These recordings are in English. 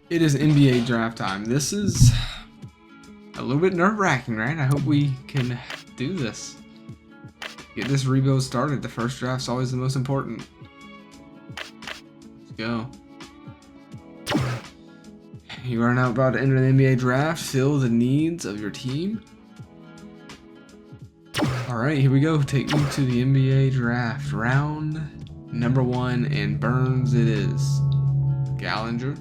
It is NBA draft time. This is a little bit nerve-wracking, right? I hope we can do this. Get this rebuild started. The first draft's always the most important. Let's go. You are now about to enter the NBA draft. Fill the needs of your team. Alright, here we go. Take me to the NBA draft. Round number 1, and Burns it is. Gallinger.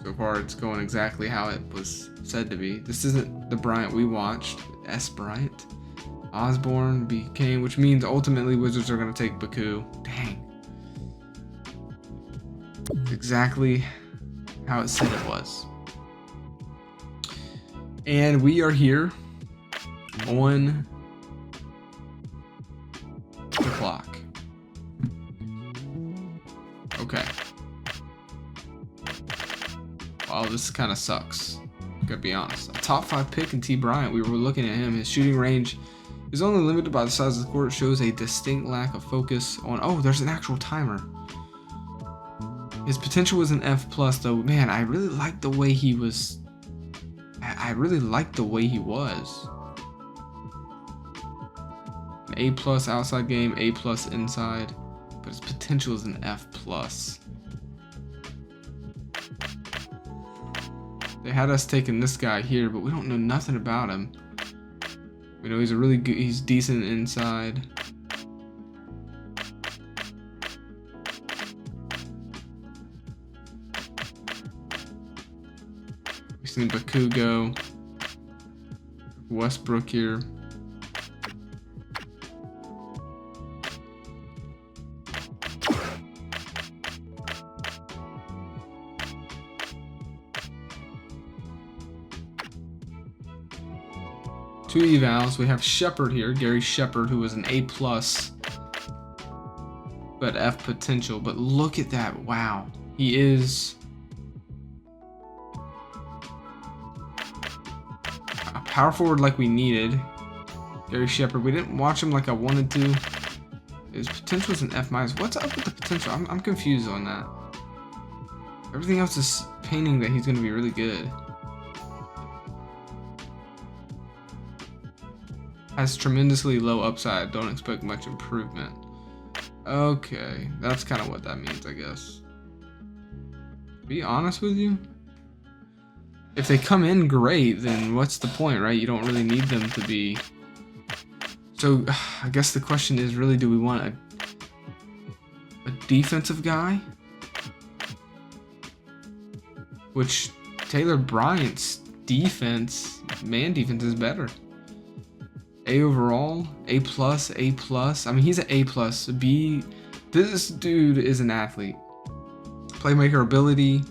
So far, it's going exactly how it was said to be. This isn't the Bryant we watched. S. Bryant. Osborne became, which means ultimately Wizards are going to take Baku. Dang. Exactly how it said it was. And we are here on the clock. Okay. Wow, this kind of sucks. Gotta be honest. A top 5 pick in T. Bryant. We were looking at him. His shooting range is only limited by the size of the court. It shows a distinct lack of focus on. Oh, there's an actual timer. His potential was an F+, though. Man, I really liked the way he was. I really liked the way he was. An A+ outside game, A+ inside, but his potential is an F+. They had us taking this guy here, but we don't know nothing about him. We know he's a really good, he's decent inside. We've seen Baku go. Westbrook here. Two evals. We have Shepard here, Gary Shepard, who was an A+, but F potential. But look at that! Wow, he is a power forward like we needed. Gary Shepard. We didn't watch him like I wanted to. His potential is an F-. What's up with the potential? I'm confused on that. Everything else is painting that he's going to be really good. Has tremendously low upside. Don't expect much improvement. Okay, that's kind of what that means, I guess. To be honest with you, if they come in great, then what's the point, right? You don't really need them to be. So I guess the question is really, do we want a defensive guy? Which Taylor Bryant's defense, man defense, is better. A overall, A+, A+. I mean, he's an A+. B. This dude is an athlete. Playmaker ability.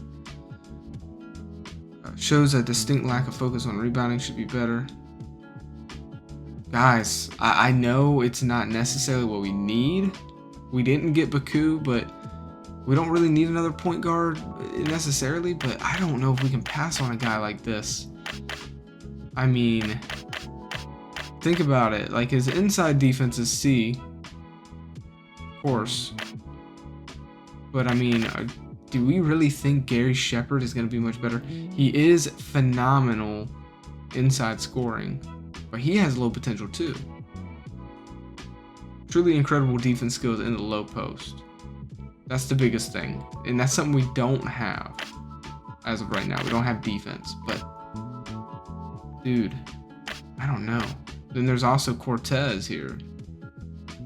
Shows a distinct lack of focus on rebounding. Should be better. Guys, I know it's not necessarily what we need. We didn't get Baku, but we don't really need another point guard necessarily. But I don't know if we can pass on a guy like this. I mean, think about it. Like, his inside defense is C, of course. But I mean, do we really think Gary Shepard is going to be much better? He is phenomenal inside scoring, but he has low potential too. Truly incredible defense skills in the low post. That's the biggest thing, and that's something we don't have as of right now. We don't have defense, but dude, I don't know. Then there's also Cortez here.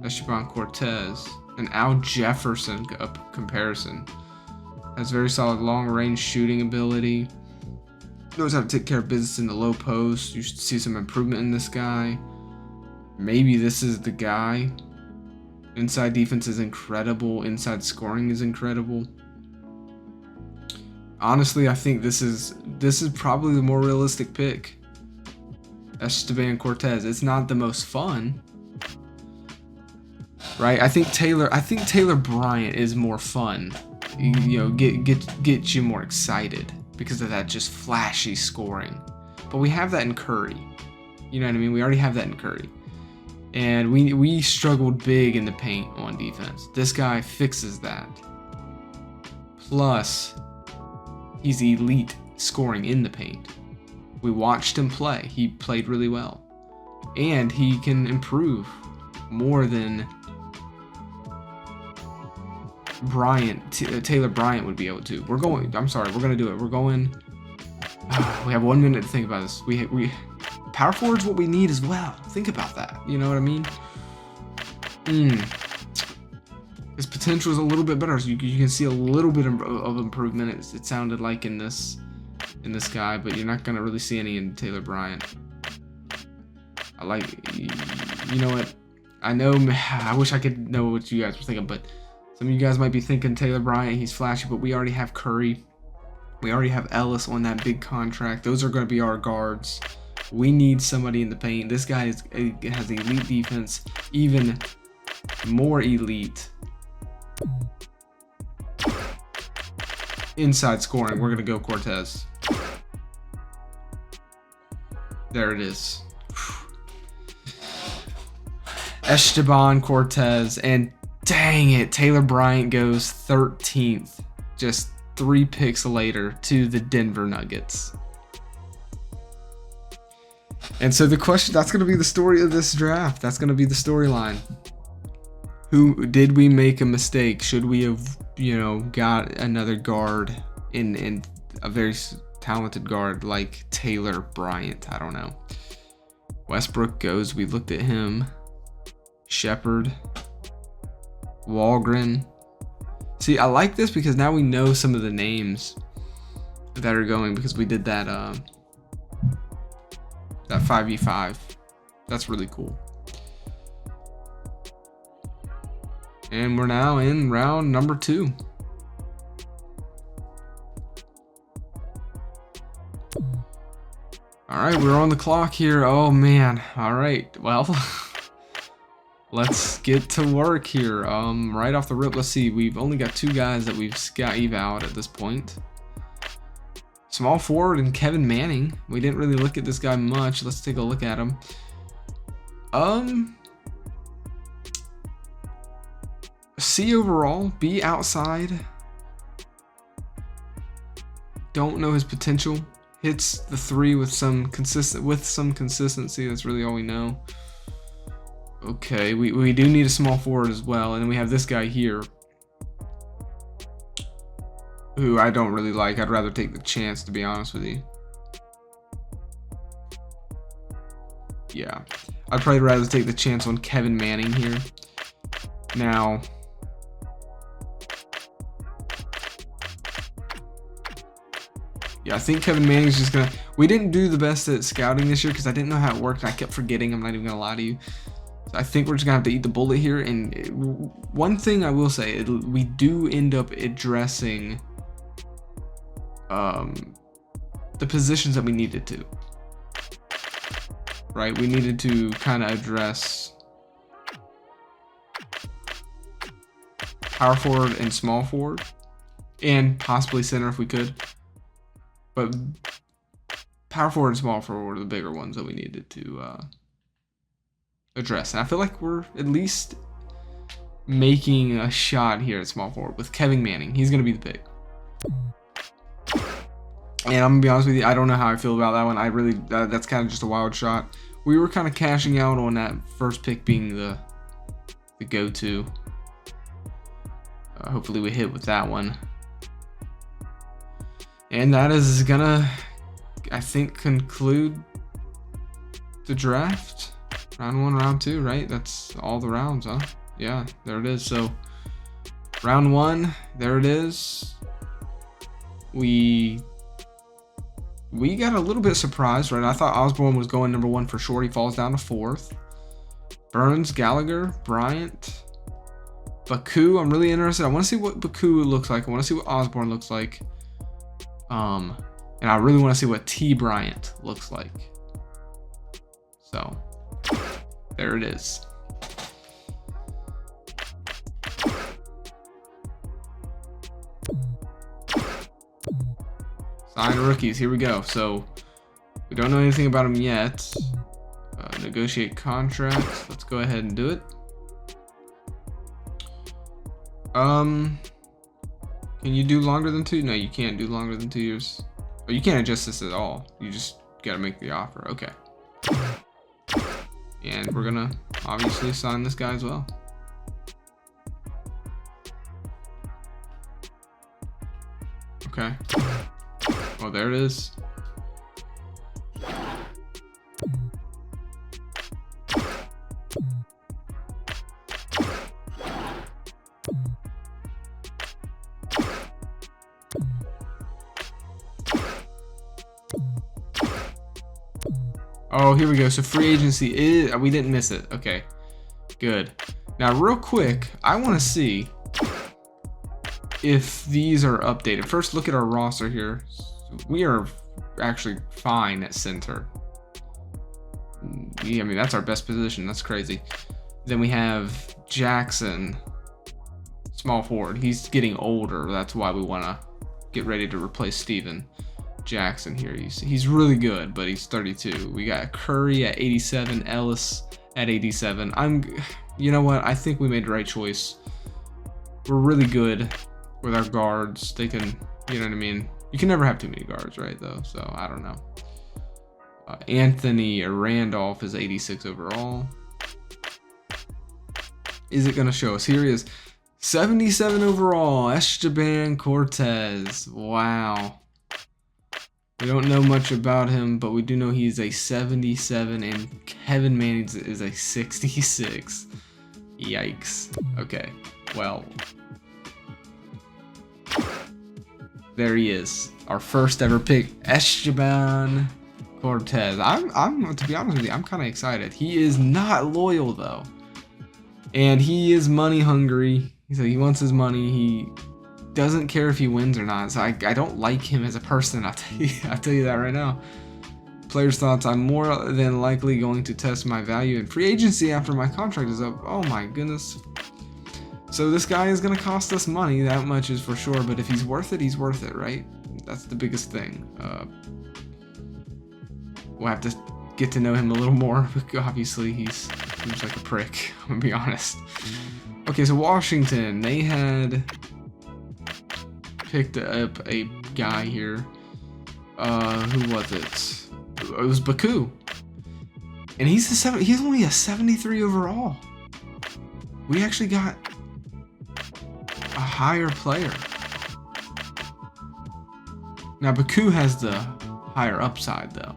Esteban Cortez. An Al Jefferson comparison. Has very solid long-range shooting ability. Knows how to take care of business in the low post. You should see some improvement in this guy. Maybe this is the guy. Inside defense is incredible. Inside scoring is incredible. Honestly, I think this is probably the more realistic pick. Esteban Cortez. It's not the most fun, right? I think Taylor Bryant is more fun. You know, get you more excited because of that just flashy scoring. But we have that in Curry. You know what I mean? We already have that in Curry. And we struggled big in the paint on defense. This guy fixes that. Plus, He's elite scoring in the paint. We watched him play. He played really well. And he can improve more than Taylor Bryant would be able to. We're going to do it. We're going, we have 1 minute to think about this. We power forward's what we need as well. Think about that. You know what I mean? His potential is a little bit better. So you can see a little bit of improvement. It sounded like in this guy, but you're not gonna really see any in Taylor Bryant. I like, you know what? I know, I wish I could know what you guys were thinking, but some of you guys might be thinking Taylor Bryant, he's flashy, but we already have Curry. We already have Ellis on that big contract. Those are going to be our guards. We need somebody in the paint. This guy has elite defense, even more elite inside scoring. We're going to go Cortez. There it is. Esteban Cortez, and dang it, Taylor Bryant goes 13th, just 3 picks later, to the Denver Nuggets. And so the question, that's going to be the story of this draft. That's going to be the storyline. Did we make a mistake? Should we have, got another guard in a very talented guard like Taylor Bryant? I don't know. Westbrook goes, we looked at him. Shepherd, Walgren. See, I like this because now we know some of the names that are going, because we did that 5v5. That's really cool. And we're now in round number 2. All right, we're on the clock here. Oh man. All right. Well, let's get to work here. Right off the rip, let's see. We've only got 2 guys that we've got eval at this point. Small forward and Kevin Manning. We didn't really look at this guy much. Let's take a look at him. C overall, B outside. Don't know his potential. Hits the 3 with some consistency. That's really all we know. Okay, we do need a small forward as well, and then we have this guy here, who I don't really like. I'd rather take the chance, to be honest with you. Yeah, I'd probably rather take the chance on Kevin Manning here. Now, yeah, I think Kevin Manning's just gonna. We didn't do the best at scouting this year because I didn't know how it worked, and I kept forgetting. I'm not even gonna lie to you. So I think we're just gonna have to eat the bullet here. And one thing I will say, we do end up addressing the positions that we needed to. Right, we needed to kind of address power forward and small forward, and possibly center if we could. But power forward and small forward were the bigger ones that we needed to address. And I feel like we're at least making a shot here at small forward with Kevin Manning. He's going to be the pick. And I'm going to be honest with you, I don't know how I feel about that one. I really, that's kind of just a wild shot. We were kind of cashing out on that first pick being the go-to. Hopefully we hit with that one. And that is gonna, I think, conclude the draft. Round 1, round 2, right? That's all the rounds, huh? Yeah, there it is. So, round 1, there it is. We got a little bit surprised, right? I thought Osborne was going number 1 for sure. He falls down to 4th. Burns, Gallagher, Bryant, Baku. I'm really interested. I want to see what Baku looks like. I want to see what Osborne looks like. And I really want to see what T. Bryant looks like. So, there it is. Sign rookies, here we go. So, we don't know anything about them yet. Negotiate contracts. Let's go ahead and do it. Can Can you do longer than 2? No, you can't do longer than 2 years. Oh, you can't adjust this at all. You just gotta make the offer. Okay. And we're gonna obviously sign this guy as well. Okay. Well, there it is. Oh, here we go. So free agency is, we didn't miss it. Okay, good. Now, real quick, I want to see if these are updated. First, look at our roster here. We are actually fine at center. Yeah, I mean, that's our best position. That's crazy. Then we have Jackson, small forward. He's getting older. That's why we want to get ready to replace Steven Jackson here. He's really good, but he's 32. We got Curry at 87, Ellis at 87. You know what? I think we made the right choice. We're really good with our guards. They can, you know what I mean? You can never have too many guards, right, though? So, I don't know. Anthony Randolph is 86 overall. Is it going to show us? Here he is. 77 overall. Esteban Cortez. Wow. We don't know much about him, but we do know he's a 77, and Kevin Manning is a 66. Yikes. Okay, well. There he is. Our first ever pick, Esteban Cortez. I'm to be honest with you, I'm kind of excited. He is not loyal, though. And he is money hungry. So he wants his money. He doesn't care if he wins or not. So I don't like him as a person. I'll tell you that right now. Players' thoughts: I'm more than likely going to test my value in free agency after my contract is up. Oh my goodness. So this guy is going to cost us money. That much is for sure. But if he's worth it, he's worth it, right? That's the biggest thing. We'll have to get to know him a little more. Obviously, he seems like a prick. I'm going to be honest. Okay, so Washington, they had picked up a guy here. Who was it? It was Baku, and he's only a 73 overall. We actually got a higher player. Now Baku has the higher upside, though.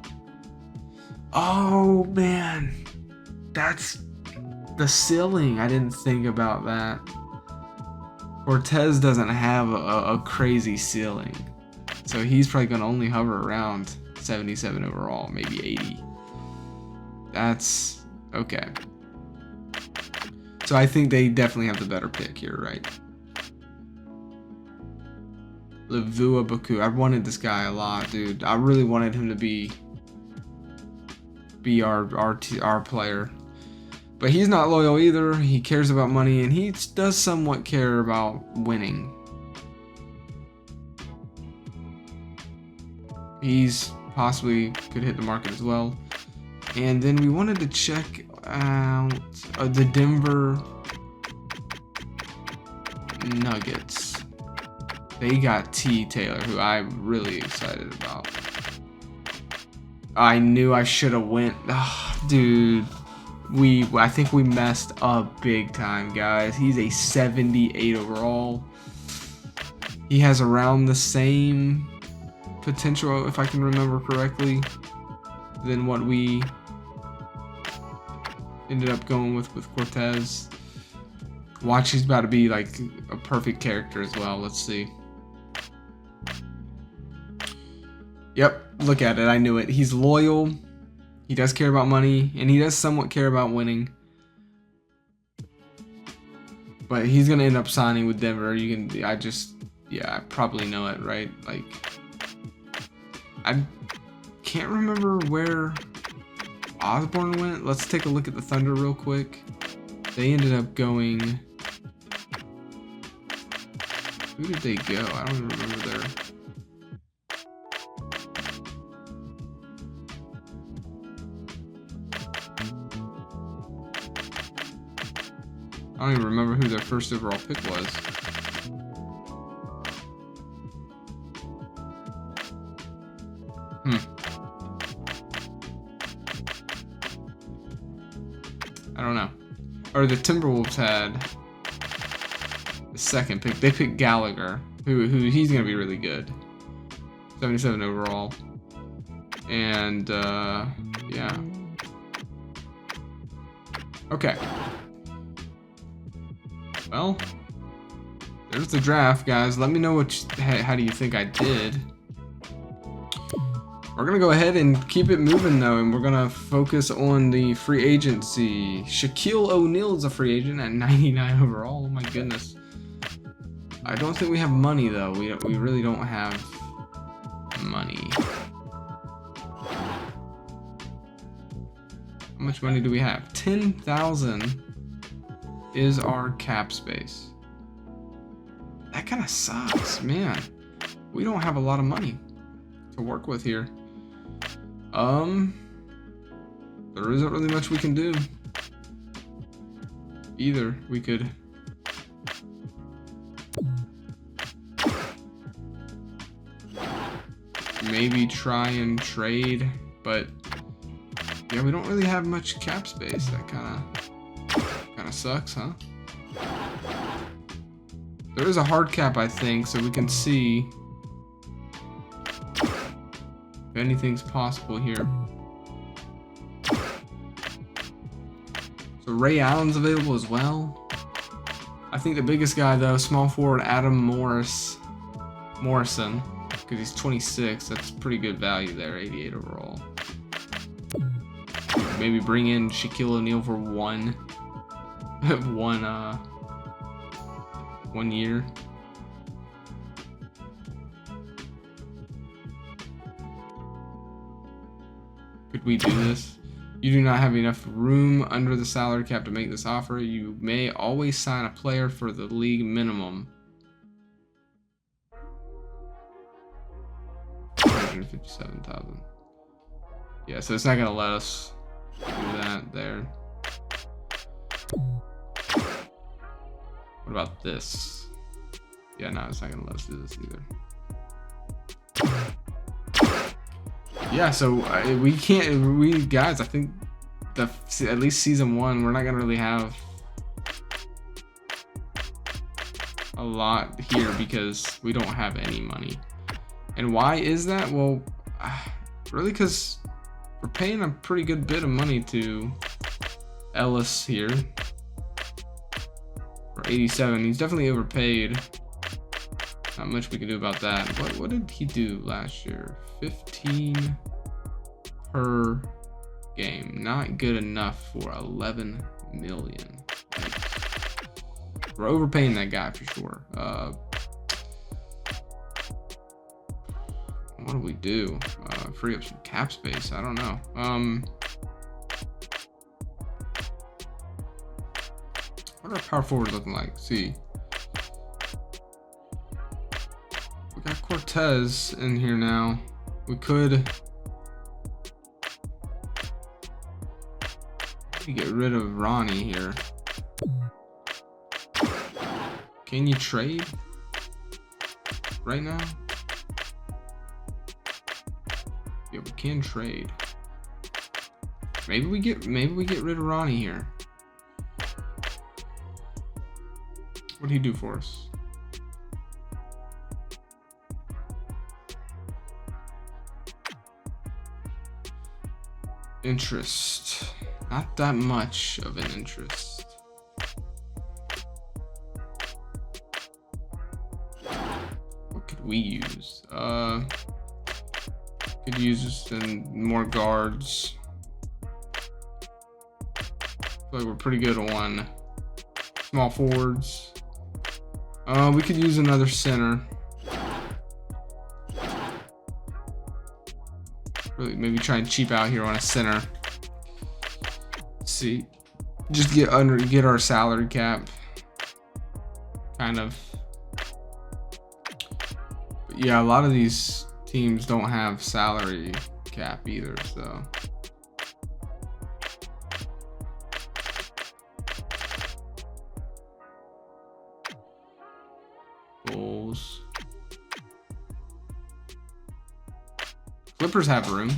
Oh man, that's the ceiling. I didn't think about that. Cortez doesn't have a crazy ceiling, so he's probably going to only hover around 77 overall, maybe 80. That's okay. So I think they definitely have the better pick here, right? Levua Baku. I wanted this guy a lot, dude. I really wanted him to be our player. But he's not loyal either. He cares about money, and he does somewhat care about winning. He's possibly could hit the market as well. And then we wanted to check out the Denver Nuggets. They got T. Taylor, who I'm really excited about. I knew I should have went. Oh, dude. I think we messed up big time, guys. He's a 78 overall. He has around the same potential, if I can remember correctly, than what we ended up going with Cortez. Watch, he's about to be like a perfect character as well. Let's see. Yep, look at it. I knew it. He's loyal. He does care about money, and he does somewhat care about winning. But he's gonna end up signing with Denver. I probably know it, right? Like, I can't remember where Osborne went. Let's take a look at the Thunder real quick. They ended up going. Who did they go? I don't even remember their. I don't even remember who their first overall pick was. I don't know. Or the Timberwolves had the second pick. They picked Gallagher, who he's gonna be really good. 77 overall. And yeah. Okay. Well, there's the draft, guys. Let me know how do you think I did. We're gonna go ahead and keep it moving though, and we're gonna focus on the free agency. Shaquille O'Neal is a free agent at 99 overall. Oh my goodness. I don't think we have money though. We really don't have money. How much money do we have? 10,000 is our cap space. That kind of sucks, man. We don't have a lot of money to work with here. There isn't really much we can do. Either we could maybe try and trade, but yeah, we don't really have much cap space. That kind of sucks, huh? There is a hard cap, I think, so we can see if anything's possible here. So Ray Allen's available as well. I think the biggest guy though, small forward Adam Morrison, because he's 26. That's pretty good value there, 88 overall. Maybe bring in Shaquille O'Neal for one year. Could we do this? You do not have enough room under the salary cap to make this offer. You may always sign a player for the league minimum. 157,000. Yeah, so it's not gonna let us do that there. What about this? Yeah, no, it's not gonna let us do this either. Yeah, so we can't. Guys, I think at least season 1, we're not gonna really have a lot here because we don't have any money. And why is that? Well, really, because we're paying a pretty good bit of money to Ellis here for 87. He's definitely overpaid. Not much we can do about that. What did he do last year? 15 per game. Not good enough for 11 million. We're overpaying that guy for sure. What do we do? Free up some cap space. I don't know. What are our power forwards looking like? See. We got Cortez in here now. We could get rid of Ronnie here. Can you trade right now? Yeah, we can trade. Maybe we get rid of Ronnie here. What did he do for us? Interest. Not that much of an interest. What could we use? Could use some more guards. Feel like we're pretty good on small forwards. We could use another center. Really, maybe try and cheap out here on a center. Let's see, just get our salary cap. Kind of. But yeah, a lot of these teams don't have salary cap either, so. Bulls. Clippers have room.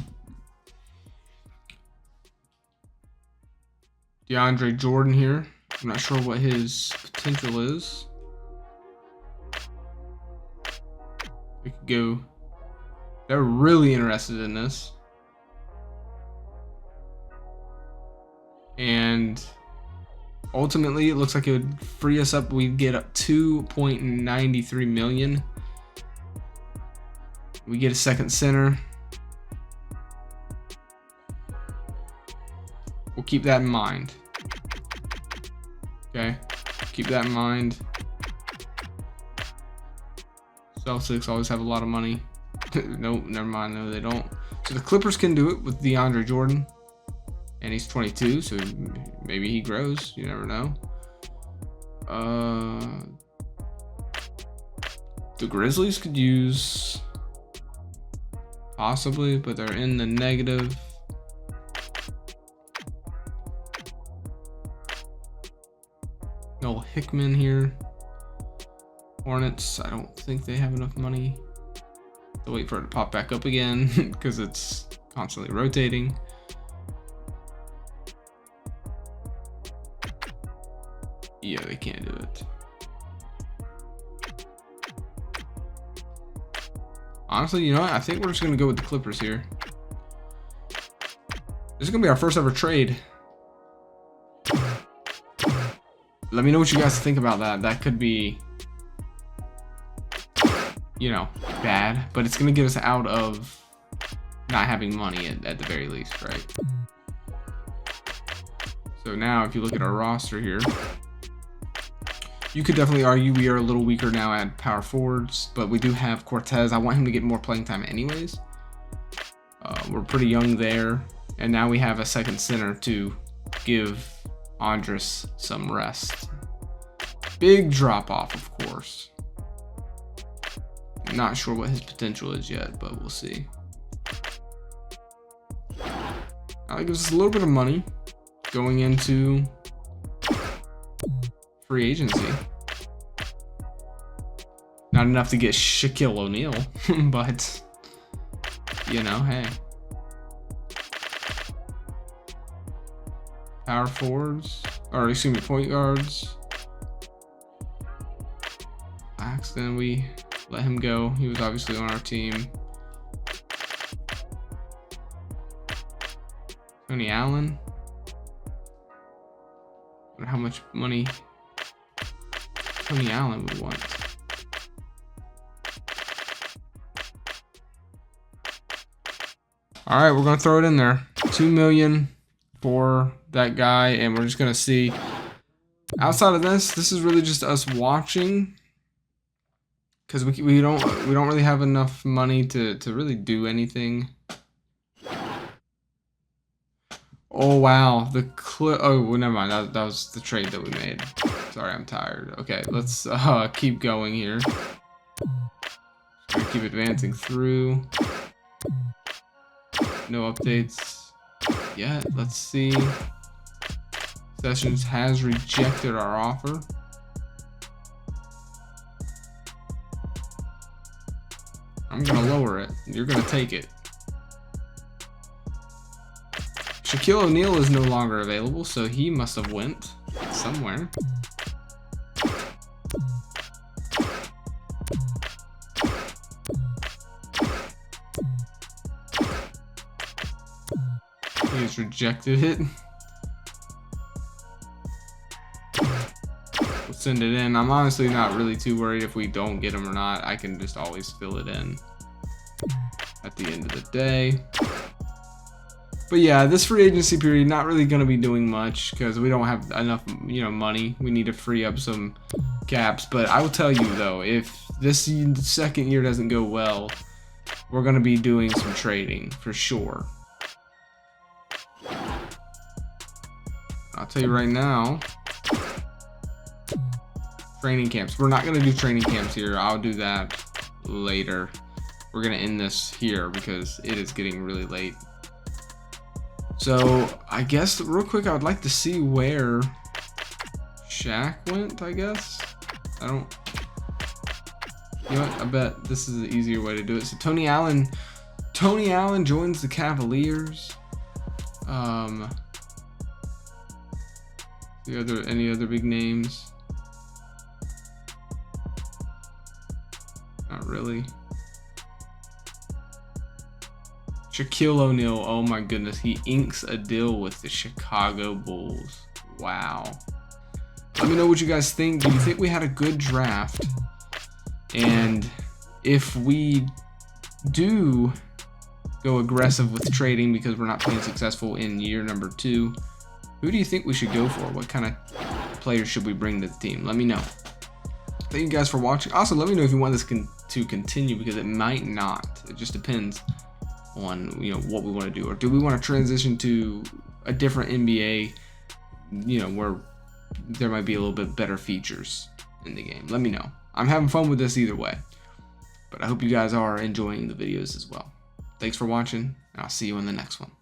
DeAndre Jordan here. I'm not sure what his potential is. We could go. They're really interested in this. And ultimately, it looks like it would free us up. We'd get up 2.93 million. We get a second center. We'll keep that in mind. Okay, keep that in mind. Celtics always have a lot of money. Nope, never mind. No, they don't. So the Clippers can do it with DeAndre Jordan. And he's 22, so maybe he grows. You never know. The Grizzlies could use possibly, but they're in the negative. No Hickman here. Hornets, I don't think they have enough money to wait for it to pop back up again because it's constantly rotating. Yeah, they can't do it. Honestly, you know what? I think we're just going to go with the Clippers here. This is going to be our first ever trade. Let me know what you guys think about that. That could be, you know, bad, but it's going to get us out of not having money at the very least, right? So now if you look at our roster here, you could definitely argue we are a little weaker now at power forwards, but we do have Cortez. I want him to get more playing time anyways. We're pretty young there, and now we have a second center to give Andres some rest. Big drop off, of course. Not sure what his potential is yet, but we'll see. That gives us a little bit of money going into free agency. Not enough to get Shaquille O'Neal, but you know, hey. Power forwards, or excuse me, point guards. Then we let him go. He was obviously on our team. Tony Allen. I wonder how much money Tony Allen would want. All right, we're gonna throw it in there. 2 million for that guy, and we're just gonna see. Outside of this is really just us watching, because we don't really have enough money to really do anything. Oh wow, oh well, never mind. That was the trade that we made. Sorry, I'm tired. Okay, let's keep going here. We'll keep advancing through. No updates yet. Let's see. Sessions has rejected our offer. I'm gonna lower it. You're gonna take it. Shaquille O'Neal is no longer available, so he must have went somewhere. He has rejected it. We'll send it in. I'm honestly not really too worried if we don't get him or not. I can just always fill it in at the end of the day. But yeah, this free agency period, not really going to be doing much because we don't have enough, money. We need to free up some caps. But I will tell you though, if this second year doesn't go well, we're going to be doing some trading for sure. I'll tell you right now, training camps. We're not going to do training camps here. I'll do that later. We're going to end this here because it is getting really late. So I guess real quick, I would like to see where Shaq went, I guess. You know what? I bet this is the easier way to do it. So Tony Allen Tony Allen joins the Cavaliers. Any other big names? Not really. Shaquille O'Neal, oh my goodness, he inks a deal with the Chicago Bulls. Wow. Let me know what you guys think. Do you think we had a good draft? And if we do go aggressive with trading because we're not being successful in year number 2, who do you think we should go for? What kind of players should we bring to the team? Let me know. Thank you guys for watching. Also, let me know if you want this to continue, because it might not. It just depends on what we want to do, or do we want to transition to a different NBA, where there might be a little bit better features in the game. Let me know. I'm having fun with this either way, but I hope you guys are enjoying the videos as well. Thanks for watching, and I'll see you in the next one.